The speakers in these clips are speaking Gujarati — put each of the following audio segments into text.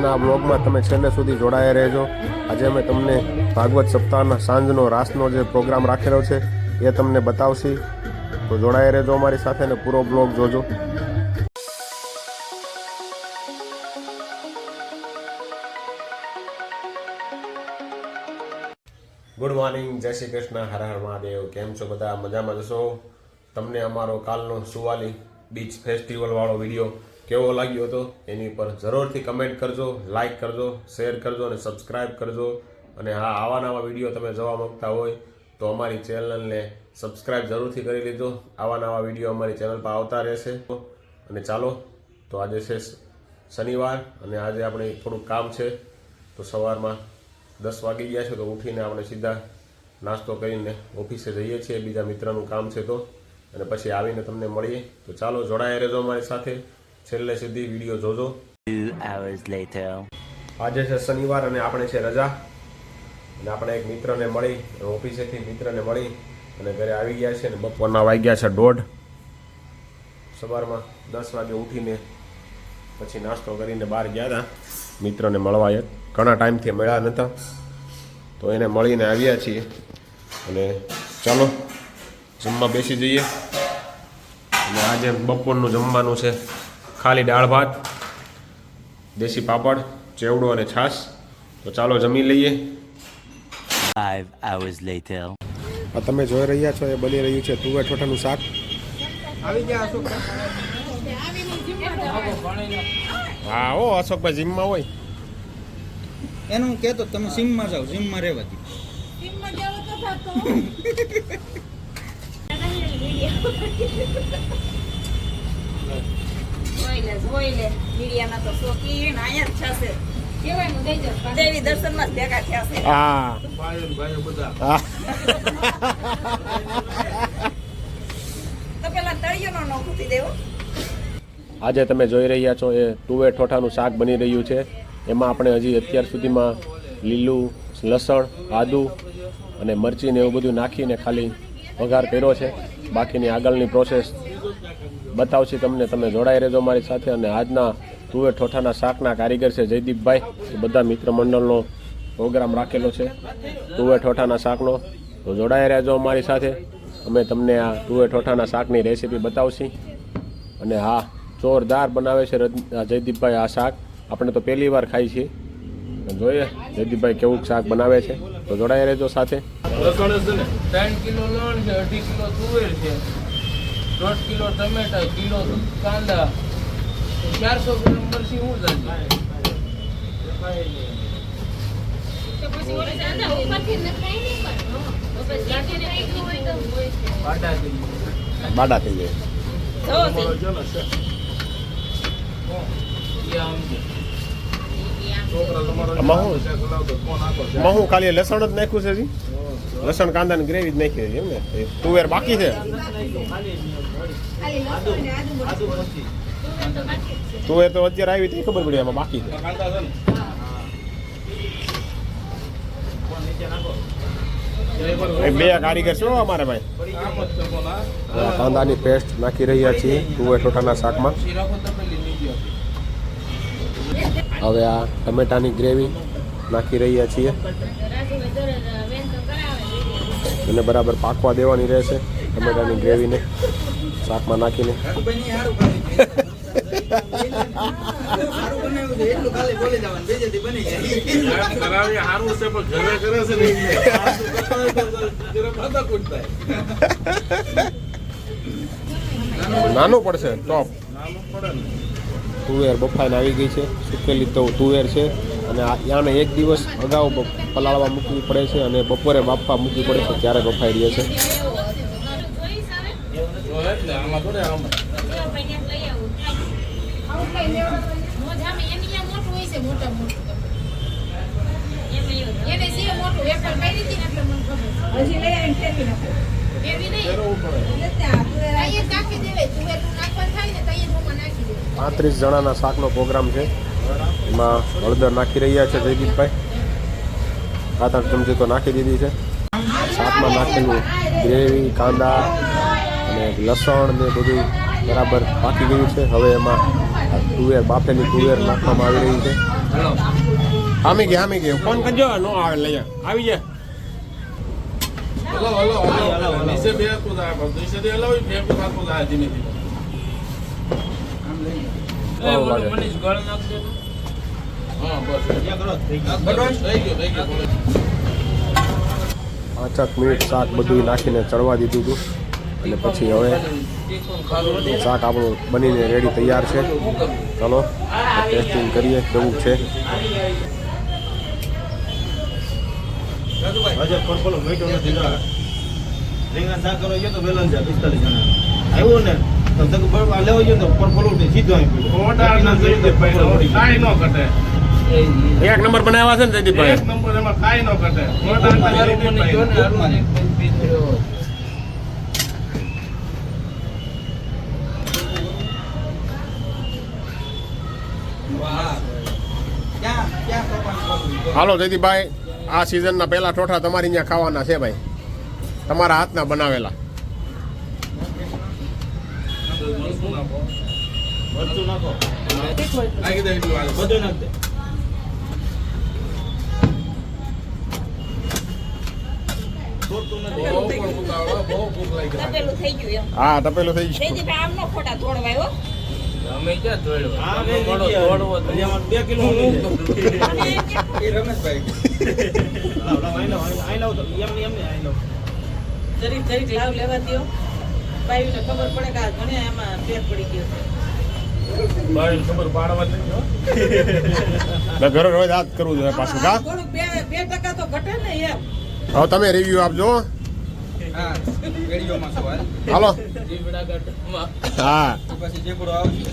આજના બ્લોગમાં તમે છેલ્લે સુધી જોડાયા રહેજો। આજે અમે તમને ભાગવત સપ્તાહના સાંજનો રાસનો જે પ્રોગ્રામ રાખેલો છે એ તમને બતાવશી, તો જોડાયા રહેજો અમારી સાથે ને પૂરો બ્લોગ જોજો। ગુડ મોર્નિંગ, જય શ્રી કૃષ્ણ, હર હર મહાદેવ। કેમ છો બધા? મજામાં જશો? તમને અમારો કાલનો સુવાલી બીચ ફેસ્ટિવલ વાળો વિડીયો કેવો લાગ્યો હતો એની પર જરૂરથી કમેન્ટ કરજો, લાઈક કરજો, શેર કરજો અને સબસ્ક્રાઈબ કરજો। અને હા, આવા નવા વિડીયો તમે જોવા માંગતા હોય તો અમારી ચેનલને સબસ્ક્રાઈબ જરૂરથી કરી લેજો। આવા નવા વિડીયો અમારી ચેનલ પર આવતા રહેશે। અને ચાલો, તો આજે છે શનિવાર અને આજે આપણે થોડુંક કામ છે, તો સવારમાં 10 વાગી ગયા છે, તો ઉઠીને આપણે સીધા નાસ્તો કરીને ઓફિસે જઈએ છીએ। બીજા મિત્રનું કામ છે તો, અને પછી આવીને તમને મળીએ। તો ચાલો, જોડાયા રહેજો અમારી સાથે, છેલ્લે સુધી વિડીયો જોજો। 2 hours later. આજે છે શનિવાર અને આપણે છે રજા, અને આપણે એક મિત્રને મળી, ઓફિસેથી મિત્રને મળી અને ઘરે આવી ગયા છે। અને બપોરના વાગ્યા છે 1:30। સવારમાં 10 વાગે ઉઠીને પછી નાસ્તો કરીને બહાર ગયા હતા મિત્રને મળવા। એક ઘણા ટાઈમથી મળ્યા નહોતા, તો એને મળીને આવ્યા છીએ। અને ચાલો જમવા બેસી જઈએ। અને આજે બપોરનું જમવાનું છે ખાલી દાળ ભાત, દેશી પાપડ, ચેવડો અને છાશ। તો ચાલો જમી લઈએ। 5 hours later. તમે જોઈ રહ્યા છો એ બની રહ્યું છે તુવેર ઠોઠાનું શાક। હા હો, અશોકભાઈ જીમમાં હોય એનું કહેતો તમે જીમમાં જાઓ, જીમમાં રહેવા દો। જીમમાં જાવ તો થાતો જોઈ લે મીડિયામાં તો શોખીન આયા જ છે કેવાનું દેવી દર્શનમાં જ ભેગા થયા છે। હા ભાઈઓ બધા તો પેલા તળિયાનો નો ખૂટી દેવો। આજે તમે જોઈ રહ્યા છો એ તુવેર ઠોઠાનું શાક બની રહ્યું છે। એમાં આપણે હજી અત્યાર સુધીમાં લીલું લસણ, આદુ અને મરચીને એવું બધું નાખીને ખાલી વઘાર કર્યો છે। બાકીની આગળની પ્રોસેસ બતાવશે તમને, તમે જોડાઈ રહેજો મારી સાથે। અને આજના તુવેર ઠોઠાના શાકના કારીગર છે જયદીપભાઈ। એ બધા મિત્ર મંડળનો પ્રોગ્રામ રાખેલો છે તુવેર ઠોઠાના શાકનો, તો જોડાઈ રહેજો અમારી સાથે। અમે તમને આ તુવેર ઠોઠાના શાકની રેસીપી બતાવશી। અને હા, જોરદાર બનાવે છે જયદીપભાઈ આ શાક। આપણે તો પહેલી વાર ખાઈ છીએ, જોઈએ જયદીપભાઈ કેવું શાક બનાવે છે, તો જોડાઈ રહેજો સાથે। લસણ છે ને 3 કિલો લણ છે, 2.5 કિલો તુવેર છે, 1.5 કિલો ટમેટા, કિલો કાંદા, 400 ગ્રામ મરચી ઉડાડી। તો પછી ઓલે સાંજા ઉપરથી નખાઈ નહીં પણ બાડા થઈ જાય। આમાં હું ખાલી લસણ જ નાખ્યું છે હજી, લસણ કાંદાની ગ્રેવી જ નાખી છે એમ ને? તુવેર બાકી છે? તુવેર તો અત્યારે આવી હતી ખબર પડી, એમાં બાકી છે। બે કારીગર છો અમારે ભાઈ। કાંદાની પેસ્ટ નાખી રહ્યા છીએ તુવેર ઠોઠાના શાકમાં। હવે આ ટમેટાની ગ્રેવી નાખી રહ્યા છીએ, એને બરાબર પાકવા દેવાની રહેશે ટમેટાની ગ્રેવીને શાકમાં નાખીને। નાનું પડશે ટોપ। તુવેર બફાઈને આવી ગઈ છે, સુકેલી તો તુવેર છે। અને આને એક દિવસ અગાઉ પલાળવા મૂકવી પડે છે અને બપોરે બાફવા મૂકવી પડે છે, ત્યારે બફાઈ રહી છે। પાંત્રીસ જણાના શાકનો પ્રોગ્રામ છે, એમાં હળદર નાખી રહ્યા છે જયદીપભાઈ। 7-8 ચમચી તો નાખી દીધી છે। શાકમાં નાખેલું ગ્રેવી, કાંદા અને લસણ ને બધું બરાબર પાકી ગયું છે। હવે એમાં તુવેર, બાફેલી તુવેર નાખવામાં આવી રહી છે। હલો આમી ગયા ફોન કરજો નો આવે લઈ આવી જાય નીચે બે તું જાય પણ નીચે દે હલાવી બે તું ખાતું જાય ધીમે ધીમે એ બોલો મનીષ ગળ નાખજો હા બસ થઈ ગયો 5 મિનિટ શાક બધું નાખીને ચડવા દીધું હતું અને પછી હવે શાક આપણું બનીને રેડી તૈયાર છે ચલો ટેસ્ટિંગ કરીએ કેવું છે રીંગણ શાક કરો તો વેલણ છે 45 જણા આવ્યો ને તો તક બળવા લેવો જોઈએ તો પરફોલો ઉઠે સીધો અહીં કાંઈ ન ઘટે એક નંબર બનાવ્યા છે ને જયદીપભાઈ એક નંબર એમાં કાંઈ ન ઘટે હાલો જયદીપભાઈ આ સિઝનના પહેલા ઠોઠા તમારી ત્યાં ખાવાના છે ભાઈ તમારા હાથના બનાવેલા મરચું નાખો નાખી દે એટલું હાલ. બધું નાખ દે થોડું નથી બહુ પણ ઉતાવળો, બહુ ભૂખ લાગી છે. તપેલું થઈ ગયું એમ હા તપેલું થઈ ગયું જયદીપભાઈ આમ નો ખોટા તોડવાય હો અમે ક્યાં જોડ્યો આ થોડો તોડવો તો હજી આમાં 2 કિલો લઈ અને એ રમેશભાઈ આઈ લાવ તો એમને આઈ લાવ જરીક જરીક લાવ લેવા દ્યો ભાઈને ખબર પડે કે આ ઘણે એમાં પેટ પડી ગયો છે ભાઈ ખબર પાડવા જ નહીં, હો. ઘરે રોજ હાથ કરવું જોઈએ પાછું કા થોડુંક 2% તો ઘટે ને એમ હવે તમે રિવ્યુ આપજો હા વિડિયોમાં શું હાલ હાલો જીવડા કાઢવામાં હા તો પછી જેકડો આવશે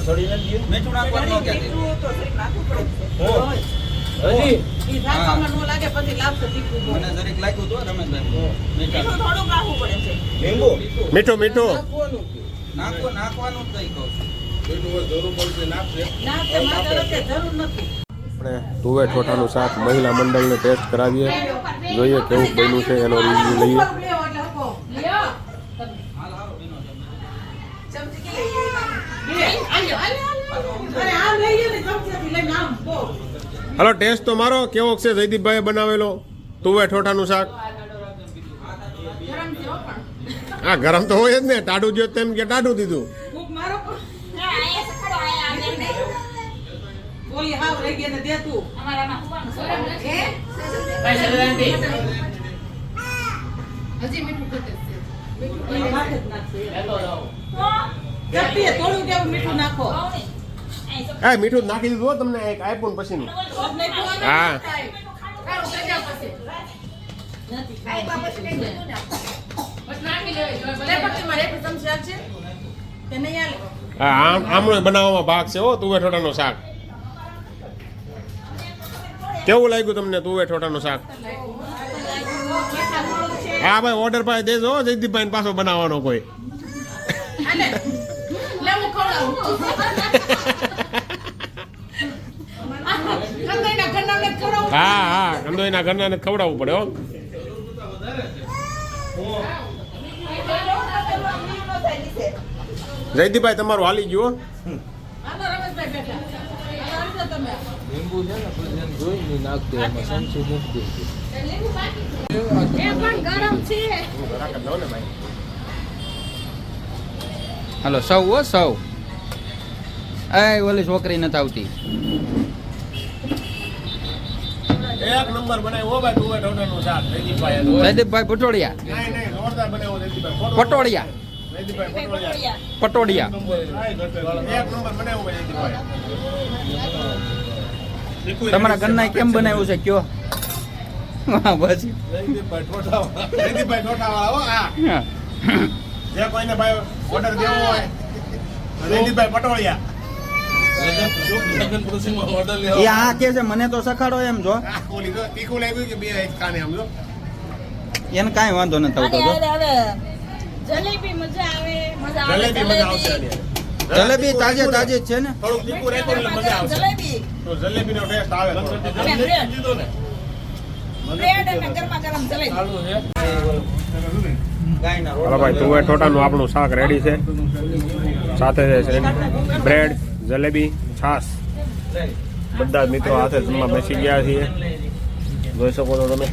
સડી નથી મેચું નાખવાનું કે મીઠું તો જરીક નાખવું પડે હજી ઈ રાખવામાં નો લાગે પછી લાવશે તીખું બહુ. મને જરીક લાગ્યું તો રમેશભાઈ મીઠું થોડુંક નાખવું પડે છે લીંબુ મીઠું મીઠું નાખવાનું જ નહીં કહું છું એટલું હોય, જરૂર પડશે નાખશે. ના તે મારે અત્યારે જરૂર નથી આપણે તુવેર ઠોઠાનું શાક મહિલા મંડળને ટેસ્ટ કરાવીએ જોઈએ કેવું બન્યું છે એનો રિવ્યુ લઈએ લેવો એટલે હકો. લ્યો. બે. આલ્યો, આલ્યો, આલ્યો. અરે આમ લઈ લ્યો ને ચમચીથી લઈને આમ બહુ. હાલો ટેસ્ટ તો મારો કેવો છે જયદીપભાઈ બનાવેલો તુવેર ઠોઠાનું શાક ગરમ છે હો પણ. હા ગરમ તો હોય જ ને ટાઢું જો તેમ કે ટાઢું દીધું ફૂંક મારો પણ. હા અહીંયા સખાડો અહીંયા આમ એમ નહીં. ઓલી હાવ રહી ગઈ ને દે તું. અમારામાં હોવાનું છે. ઓલી માથે જ નાખશે એમ. તો ચપટીએ થોડું કેવું મીઠું નાખો કહું ને, અહીં સખાડો. હા મીઠું જ નાખી દીધું હો તમને એક આઈફોન પછીનું સબ નાખ્યું હોય ને? હા નથી. આ બાબા શું કંઈ કીધું ને? તે પછી મારે એક ચમચી આપજે. કે નહીં આલે? હા આમળો બનાવવામાં ભાગ છે હો તુવેર ઠોઠાનું શાક કેવું લાગ્યું તમને તુવેર ઠોઠાનું શાક હા ભાઈ ઓર્ડર પાસે દેજો હો, જયદીપભાઈ પાછો બનાવવાનો કોઈ આલે. લે હું ખવડાવું. કંદોઈના ઘરનાને ખવડાવું. હા હા કંદોઈના ઘરનાને ખવડાવવું પડે હો જયદીપભાઈ તમારું હાલી ગયું હો હાલો રમેશભાઈ બેઠા. હાલો આવજો તમે. લીંબુ છે ને પછી એને જોઈને નાખ દે એમાં સમસી મૂકી દે હાલો સૌ હો સૌ એ ઓલી છોકરી નથી આવતી એક નંબર બનાવ્યો ભાઈ તુવેર ઠોઠાનું શાક જયદીપભાઈ જયદીપભાઈ પટોડિયા નહીં નહીં જોરદાર બનાવ્યો જયદીપભાઈ પટોડિયા જયદીપભાઈ પટોળિયા. પટોડિયા એક નંબર બનાવ્યો ભાઈ જયદીપભાઈ તમારા ઘરના કેમ બનાવ્યું છે કયો હા બસ જયદીપભાઈ ઠોઠાવાળા હો હા જે કોઈને ભાઈ ઓર્ડર દેવો હોય જયદીપભાઈ પટોળિયા લગ્ન પ્રસંગમાં order એ લેવા. આ કે છે મને તો સખાડો એમ જો આ ઓલી તો તીખું લાગ્યું કે બે એક કાને આમ જો એને કાંઈ વાંધો નથી આવતો જો હવે જલેબી મજા આવે મજા આવે જલેબી મજા આવશે આની. જલેબી તાજે તાજી જ છે ને થોડુંક તીખું રાખ્યું એટલે મજા આવશે જલેબી તો જલેબીનો ટેસ્ટ આવે થોડો. અને બ્રેડ દીધો ને બ્રેડ અને ગરમા ગરમ જલેબી ચાલુ છે ગાયના હાલો ભાઈ તુવેર ઠોટાનું આપણું શાક રેડી છે. સાથે છે બ્રેડ, જલેબી, છાશ. બધા જ મિત્રો હાથે જમવા બેસી ગયા છીએ. જોઈ શકો છો તમે.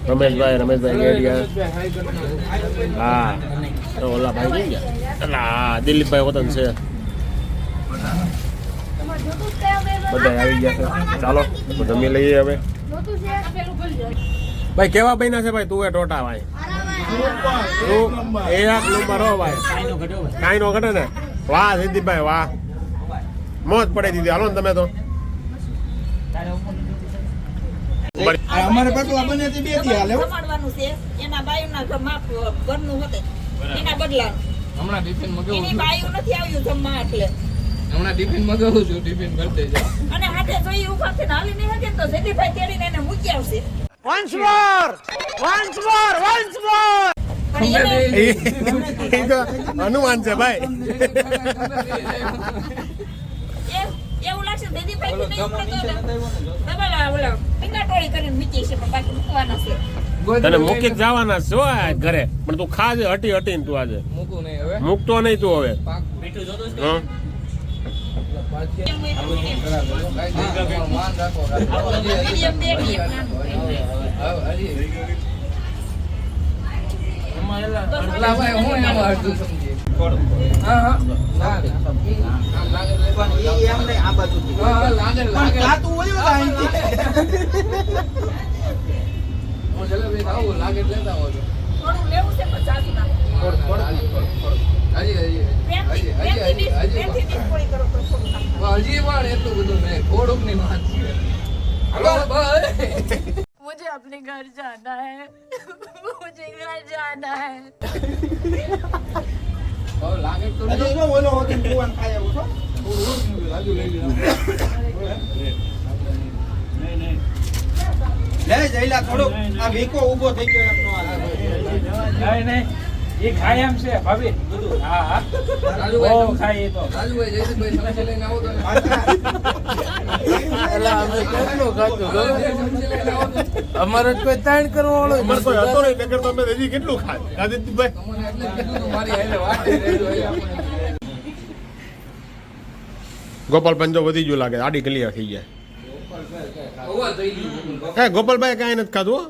રમેશભાઈ ગેડિયા. હા તો ઓલા ભાઈ કઈ ગયા? એટલે હા દિલીપભાઈ વતન છે. બધા આવી ગયા છે. ચાલો જમી લઈએ હવે. ભાઈ કેવા બન્યા છે ભાઈ તુવેર ટોટા ભાઈ? એક નંબર હો ભાઈ, કાંઈ નો ઘટે ને. વાહ સિદ્ધિભાઈ વાહ, મોજ પડી દીધી. હાલો ને તમે તો. અમારે પટલા બને તે બે દી હાલે હો. જમાડવાનું છે એના બાયુના માપ ઘરનું હોતે એના બદલાનું. હમણાં ટિફિન મગાવું એની બાયુ નથી આવ્યું જમવા એટલે. હમણાં ટિફિન મગાવું છું, ટિફિન કરતે જાઓ. અને હાથે જોઈ ઉભા થઈને હાલી નહીં શકે તો જયદીપભાઈ તેડીને એને મૂકી આવશે. પણ એને એ તો હનુમાન છે ભાઈ. એવું લાગશે જયદીપભાઈ થી નહીં ઉપડતો ને તમારા ઓલા પિંગાટોળી કરીને મૂકી છે પણ બાકી મૂકવાના છે. તને મૂકી જવાના છો આજ ઘરે, પણ તું ખાજે હટી હટીને તું આજે. મૂકું નહીં હવે. મૂકતો નહીં તું હવે. હા માન રાખો. મીડિયમ દેડી નાનું. અલા ભાઈ હું એમાં અડધું સમજી. હા હા ના આમ લાગે પણ ઈ એમ નહીં, આ બાજુથી. હા લાગે પણ લાગે. કાતું હોય ને અહીંથી. હું જલેબી ખાવું લાગે એટલે લેતા આવો છો. થોડું લેવું છે પણ ચાલી નાખો. હજી પ્રેમથી થોડી કરો તો થોડું નાખો. હજી પણ એટલું બધું નહીં, થોડુંક ની વાત છે. હાલો ભાઈ. मुझे अपने घर जाना है मुझे घर जाना है હવે લાગે તો હજી જો ઓલો હોતી કુવાન ખાય એવું છો. રાજુ લઈ લીધા. લે જઈલા થોડુંક આ ભીકો ઊભો થઈ ગયો એમનો આ. રાજુભાઈ જયદીપભાઈ સમજી લઈને આવો તો ને. અમારે કોઈ તાણ કરવા વાળો અમારે કોઈ હતો નહીં, નકર તો અમે હજી કેટલું ખાય આદિત્યભાઈ. તમને એટલે જ કીધું તું મારી હારે વાત થઈ રહી હોય આપણે. ગોપાલ પંજો વધી ગયું લાગે, આડી ક્લિયર થઈ જાય. ઓવર થઈ ગયું. હે ગોપાલભાઈ કાંઈ નથી ખાધું હો.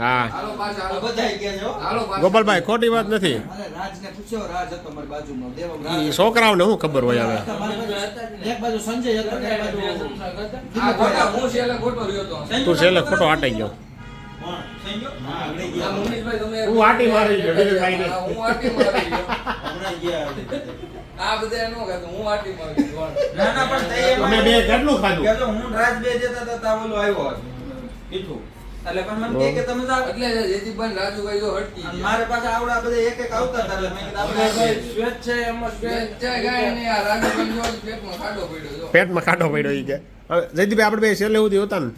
હા હાલો પાછા હાલો. બધાય ગયા છે હો. હાલો પાછા. ગોપાલભાઈ ખોટી વાત નથી. અરે રાજને પૂછ્યો, રાજ હતો મારી બાજુમાં. દેવમ ઈ છોકરાઓને શું ખબર હોય હવે. એક બાજુ સંજય હતો ને એક બાજુ આ ખોટા હું છેલ્લે ખોટો રહ્યો તો. તું છેલ્લે ખોટો આટાઈ ગયો. કોણ? સંજય? હા, આગળ આ ગયા. મુનીષભાઈ તમે હું આટી મારી ગયો, બીજું કાંઈ નહીં. હા, હું આટી મારી ગયો. હમણાં ગયા. આ બધા નો કહેતો હું આટી મારી ગયો. ના ના પણ તઈ એમ અમે બે કેટલું ખાધું. કે જો હું રાજ બે જતા હતા તા ઓલો આવ્યો હતો. મીઠું. એટલે પણ મને કે તમે જાવ. એટલે જયદીપભાઈ ને રાજુભાઈ જો હટકી અને ગયા. મારે પાછા આવડા બધા એક એક આવતા હતા એટલે મેં કીધું આપણે શ્વેત છે એમાં શ્વેત વેચાય ગાય નહીં, આ રાજુભાઈ જો પેટમાં ખાડો પડ્યો જો. પેટમાં કાઢો પડ્યો ઈ કે. હવે જયદીપભાઈ આપણે બે છેલ્લે સુધી હતા ને,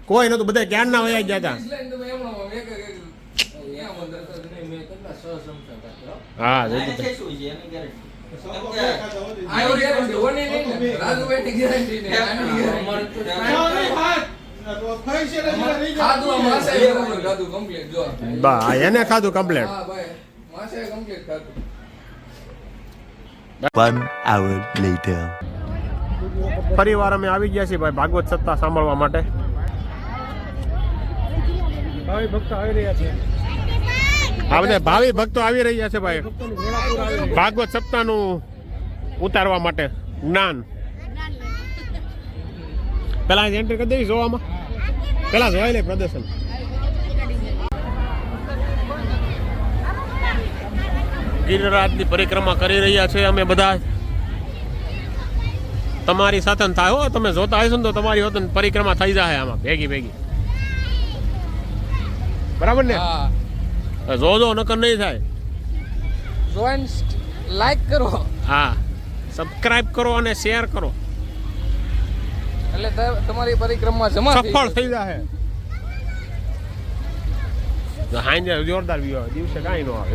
કોઈ નતું, બધા ક્યારના વયા ગયા હતા. લઈને તમે એમનો એક એક અહીંયા મંદર તો નહીં, મેં કેટલા સ સમસા કાઢ્યો. હા આને જયદીપભાઈ. છે શું છે એની ગેરંટી. આયો ગેરંટી હોની નહીં ને, રાજુભાઈ ની ગેરંટી નહીં, આની ગેરંટી. ખાધું આ માસે એવું ખાધું કમ્પ્લીટ જો. બા એને ખાધું કમ્પ્લેટ. હા ભાઈ માસે કમ્પ્લીટ ખાધું. 1 hour later. ફરી વાર અમે આવી ગયા છીએ ભાઈ ભાગવત સત્તા સાંભળવા માટે. ભાવિ ભક્તો આવી રહ્યા છે. આ બધા ભાવિ ભક્તો આવી રહ્યા છે ભાઈ ભાગવત સપ્તાહનું ઉતારવા માટે જ્ઞાન. પેલા એન્ટ્રી કરી દેવી જોવામાં, પેલા જોઈ લે પ્રદર્શન. ગિરિરાજની પરિક્રમા કરી રહ્યા છે અમે બધા. તમારી સાથે થાય હો, તમે જોતા હશો ને તો તમારી હોત પરિક્રમા થઈ જાય આમાં ભેગી ભેગી. બરાબર ને? હા જોજો નકર નહીં થાય. જોઈન લાઈક કરો હા, સબસ્ક્રાઇબ કરો અને શેર કરો, એટલે તમારી પરિક્રમા જમા સફળ થઈ જાય. હાંજે જોરદાર વ્યૂ આવે, દિવસે કાંઈ ન આવે.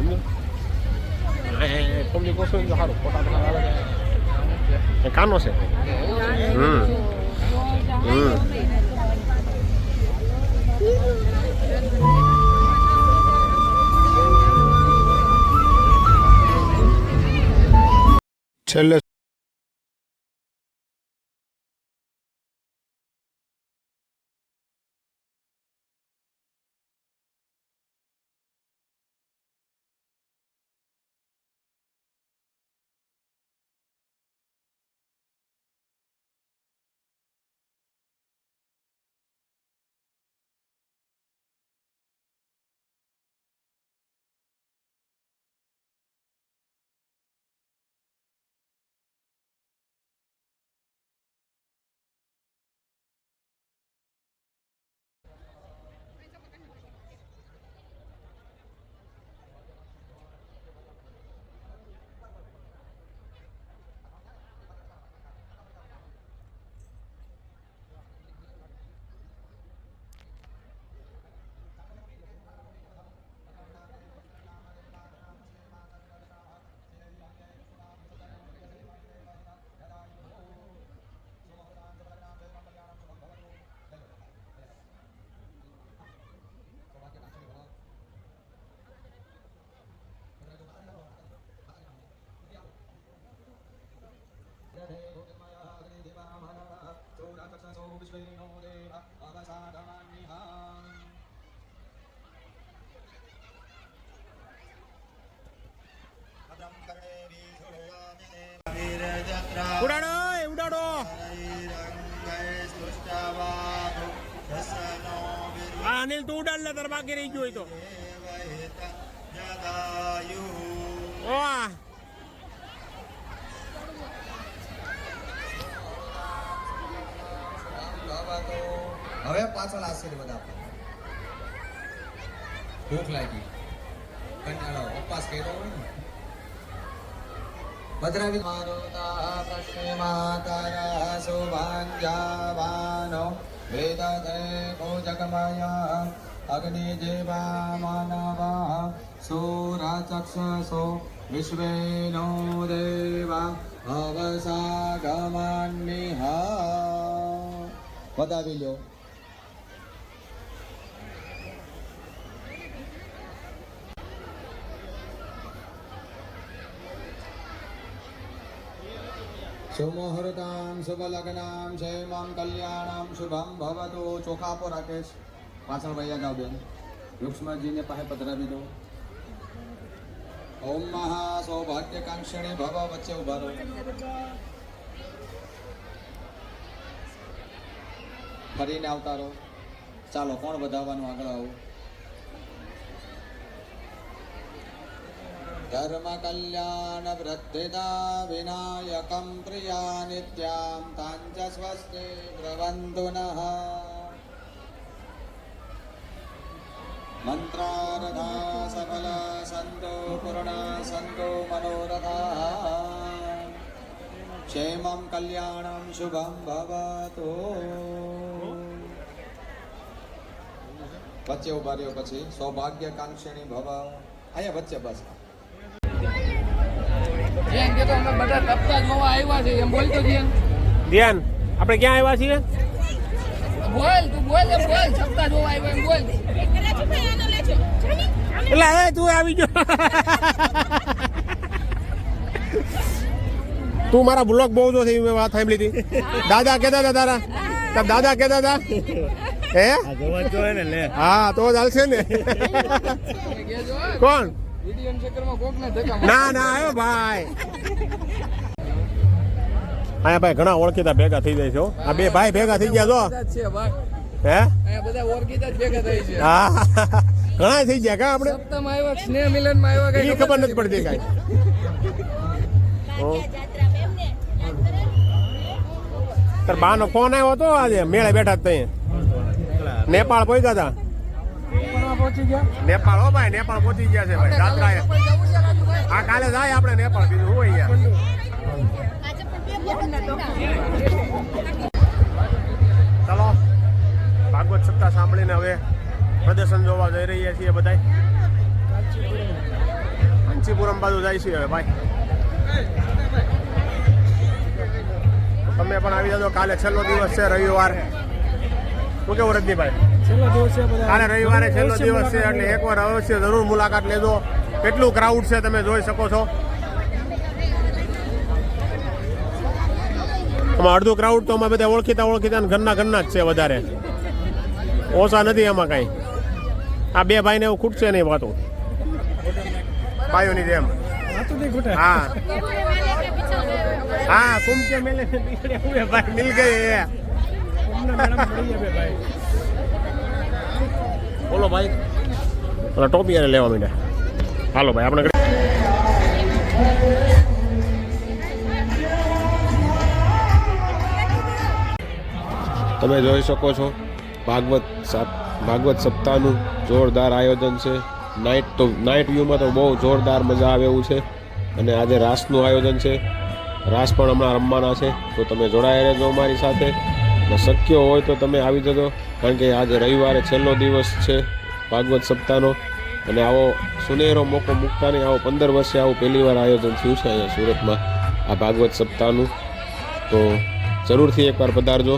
એમ પબ્લિક ઓછું તો સારું, ફોટા ફોટા આવે એ કાનો છે. છેલ્લે ઉડાડો ઉડાડો હા અનિલ તું ઉડાડ લે તાર બાકી રહી ગયું હોય તો વાહ હવે પાછળ આશીર્વાદ આપો. ભૂખ લાગી, કંટાળો, ઉપવાસ કર્યો હોય ને. ભદ્રાવી મારુતા પશ્ચિમાતરા સુભાંજાવાનો વેદતે ભોજકમયા અગ્નિ જેવા માનવા સુરાચક્ષસો વિશ્વેનો દેવા અવસાગમાન્મિહા. વધાવી લો. શુભમુહૂર્તામ શુભલગ્નામ ક્ષેમમ કલ્યાણમ શુભમ ભવતુ. ચોખા આપો રાકેશ. પાછળ વૈયા જાઓ બેન. રૂક્ષ્મજીને પાસે પધરાવી દો. ઓમ મહા સૌભાગ્યકાંક્ષિણી ભવ. વચ્ચે ઉભા રહો. ફરીને આવતા રહો. ચાલો કોણ વધાવવાનું આગળ આવો. ધર્મ કલ્યાણ વૃદ્ધિદા વિનાયકમ પ્રિયા નિત્યામ તાંચ સ્વસ્તિ ભ્રવન્તુ નઃ. મંત્રાર્થા સફલ સંતો પૂર્ણ સંતો મનોરથા. ક્ષેમં કલ્યાણમ શુભમ ભવતુ. વચ્ચે ઉભા રહ્યો. પછી સૌભાગ્યકાંક્ષિણી ભવ. અહીંયા વચ્ચે બસ. જેમ કે તો અમે બધા તપતા જોવા આવ્યા છે એમ બોલતો ધ્યાન. ધ્યાન આપણે ક્યાં આવ્યા છીએ? બોલ તું બોલ એમ બોલ. તપતા જોવા આવ્યા એમ બોલ. એટલે હવે તું આવી ગયો. તું મારા બ્લોગ બહુ જો થઈ મેં વાત સાંભળી હતી. દાદા કહેતા હતા તારા દાદા કહેતા હતા હે હા તો ચાલશે ને. કોણ? વિડીયો ચક્કરમાં કોકને ધક્કા ના ના આવ્યો ભાઈ. અહીંયા ભાઈ ઘણા ઓળખીતા ભેગા થઈ જાય છે હો. આ બે ભાઈ ભેગા થઈ ગયા છો છે ભાઈ. હે અહીંયા બધા ઓળખીતા જ ભેગા થઈ છે. હા ઘણા થઈ ગયા કા આપણે. સપ્તાહમાં આવ્યા, સ્નેહ મિલનમાં આવ્યા, કઈ એ ખબર નથી પડતી કાંઈ. તાર બાનો ફોન આવ્યો હતો આજે મેળે બેઠા તઈ નેપાળ પહોંચ્યા હતા. પહોંચી ગયા નેપાળ હો ભાઈ નેપાળ પહોંચી ગયા છે ભાઈ જાત્રાએ. આ કાલે જાય આપણે નેપાળ. બીજું હોય યાર. ચલો ભાગવત સપ્તાહ સાંભળીને હવે પ્રદર્શન જોવા જઈ રહ્યા છીએ બધા. કાંચીપુરમ બાજુ જાય છે હવે ભાઈ. તમે પણ આવી જજો. કાલે છેલ્લો દિવસ છે રવિવાર. શું કેવું રજનીભાઈ? છેલ્લો દિવસ છે કાલે રવિવારે છેલ્લો દિવસ છે એટલે એકવાર અવશ્ય જરૂર મુલાકાત લેજો. કેટલું ક્રાઉડ છે તમે જોઈ શકો છો. આમાં અડધું ક્રાઉડ તો અમે બધા ઓળખીતા ને ઘરના જ છે વધારે, ઓછા નથી એમાં કાંઈ. આ બે ભાઈને એવું ખૂટશે નહીં વાતો ભાઈઓની જેમ. હા हाँ कुंभ के मेले में बिछड़े हुए भाई मिल गए हैं. बोलो भाई बोलो टोपी यार लेवा मीडा हालो भाई આપણે તમે જોઈ શકો છો ભાગવત સપ્તાહનું જોરદાર આયોજન છે. નાઇટ વ્યૂમાં તો બહુ જોરદાર મજા આવે એવું છે. અને આજે રાસનું આયોજન છે. રાસ પણ હમણાં રમવાના છે, તો તમે જોડાયા રહેજો અમારી સાથે. અને શક્ય હોય તો તમે આવી જજો, કારણ કે આજે રવિવારે છેલ્લો દિવસ છે ભાગવત સપ્તાહનો. અને આવો સુનેરો મોકો મૂકતા નહીં. આવો 15 વર્ષે આવું પહેલી વાર આયોજન થયું છે અહીંયા સુરતમાં આ ભાગવત સપ્તાહનું. તો જરૂરથી એકવાર પધારજો.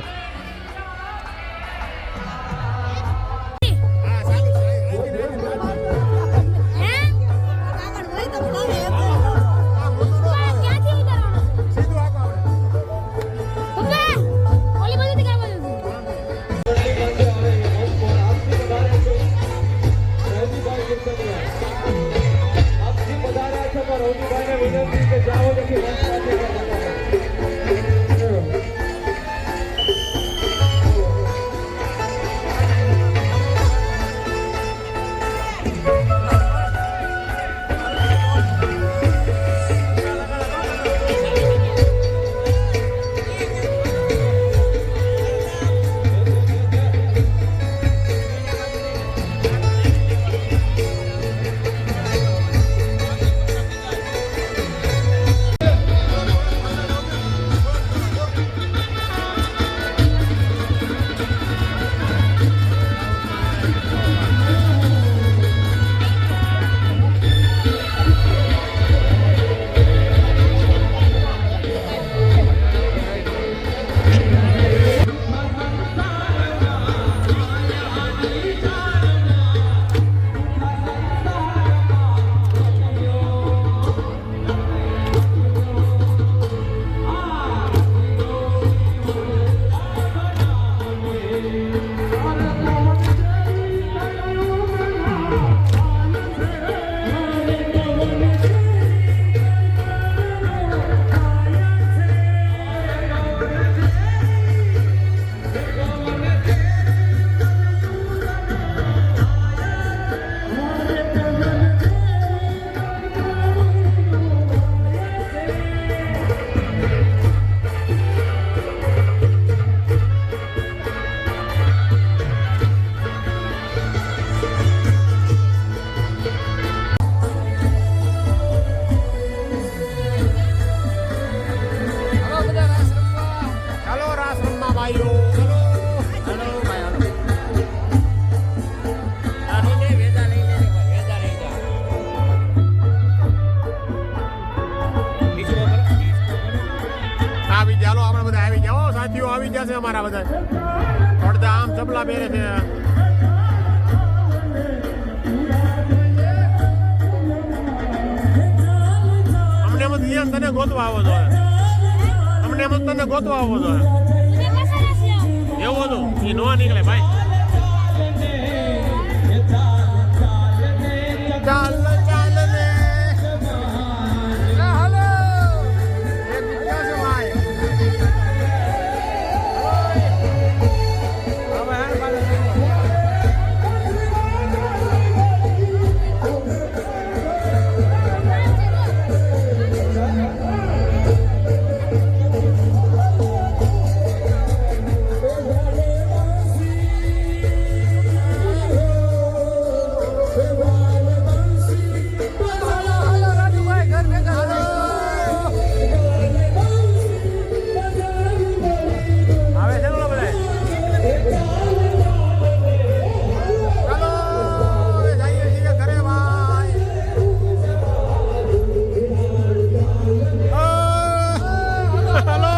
આવી ગયા છે અમારા બધા અડધા આમ ચપલા પહેરે છે. અમને એમ તને ગોતવા આવો જોઈએ. અમને એમ તને ગોતવા આવો જોઈએ. એવું હતું એ નો નીકળે ભાઈ. ચાલ ચાલ ને હાલો એક વિચાર છે ભાઈ. Hello.